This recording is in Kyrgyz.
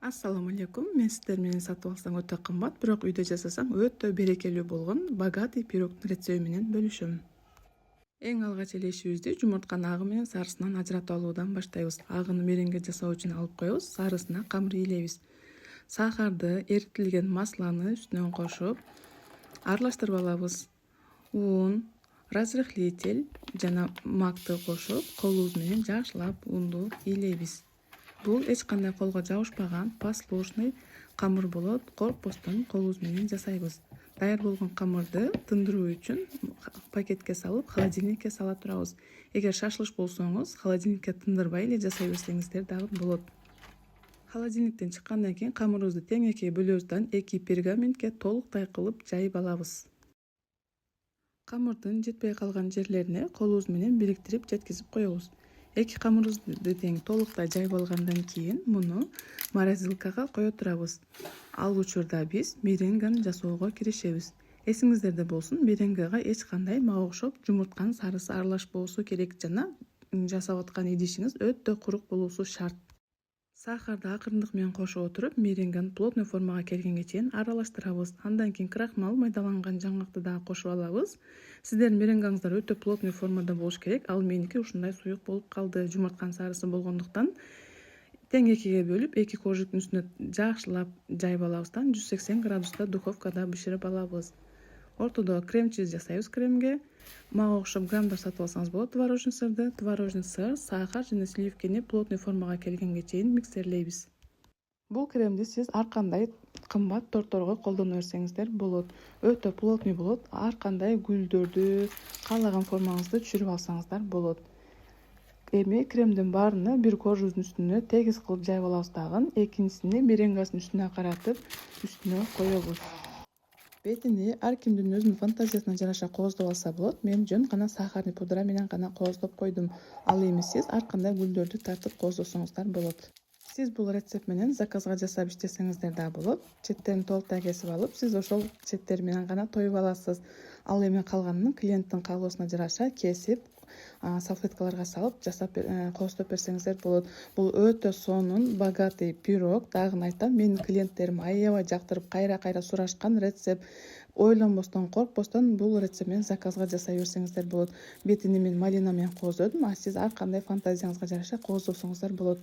Ассаламу алейкум. Мен сиздер менен сатып алсаң өтө кымбат, бирок үйдө жасасаң өтө берекелүү болгон богатый пирогдун рецепти менен бөлүшөм. Эң алгач эле ишибизди жумуртканын агы менен сарысынан ажыратып алуудан баштайбыз. Агын меренге жасоо үчүн алып коебуз, сарысына камыр ээлейбиз. Сахарды, эритилген масланы үстүнөн кошуп, аралаштырып алабыз. Un, разрыхлитель жана макты кошуп, колубуз менен жакшылап унду ээлейбиз. Бул эч кандай колго жабышпаган послушный камыр болот. Коркпостон колубуз менен жасайбыз. Даяр болгон камырды тындыруу үчүн пакетке салып, холодильникке сала турабыз. Эгер шашылыш болсоңуз, холодильникке тындырбай эле жасай берсеңиздер дагы болот. Холодильниктен чыккандан кийин камырыбызды тең экиге бөлөбүз да эки пергаментке толуктай кылып жайып алабыз. Камырдын жетпей калган жерлерине колубуз менен бириктирип жеткизип коебуз. Эки камырыбызды тең толуктай жайып алгандан кийин муну морозилкага кое турабыз. Ал учурда биз меренганы жасоого киришебиз. Эсиңиздерде болсун, меренгага эч кандай мага окшоп жумуртканын сарысы аралашпоосу керек жана жасап аткан идишиңиз өтө курук болуусу шарт. Сахарды акырындык менен кошуп отуруп, меренганы плотный формага келгенге чейин аралаштырабыз. Андан кийин крахмал, майдаланган жаңгакты дагы кошуп алабыз. Сиздердин меренгаңыздар өтө плотный формада болуш керек. Ал меники ушундай суюк болуп калды. Жумуртканын сарысы болгондуктан тең экиге бөлүп, эки кожуктун үстүнө жакшылап жайып алабыз да 180 градуста духовкада биширип алабыз. Ортодо крем-чиз жасайбыз кремге. Мага окшоп граммдап сатып алсаңыз болот творожный сырды. Творожный сыр, сахар жана сливкини плотный формага келгенге чейин миксерлейбиз. Бул кремди сиз ар кандай кымбат торторго колдоно берсеңиздер болот. Өтө плотный болот. Ар кандай гүлдөрдү, каалаган формаңызды түшүрүп алсаңыздар болот. Эми кремдин баарыны бир кожубуздун үстүнө тегиз кылып жайып алабыз дагы. Экинчисини меренгасынын үстүнө каратып, үстүнө коебуз. Бетини ар кимдин өзүнүн фантазиясына жараша кооздоп алса болот. Мен жөн гана сахарный пудра менен гана кооздоп койдум. Ал эми сиз ар кандай гүлдөрдү тартып кооздосоңуздар болот. Сиз бул рецепт менен заказга жасап иштесеңиздер да болот. Четтерин толуктай кесип алып, сиз ошол четтери менен гана тоюп аласыз. Ал эми калганын клиенттин каалоосуна жараша кесип, салфеткаларга салып жасап кооздоп берсеңиздер болот. Бул өтө сонун богатый пирог. Дагы айтам, менин клиенттерим аябай жактырып, кайра сурашкан рецепт. Ойлонбостон, коркпостон бул рецепт менен заказга жасай берсеңиздер болот. Бетини мен малина менен кооздодум, а сиз ар кандай фантазияңызга жараша кооздосоңуздар болот.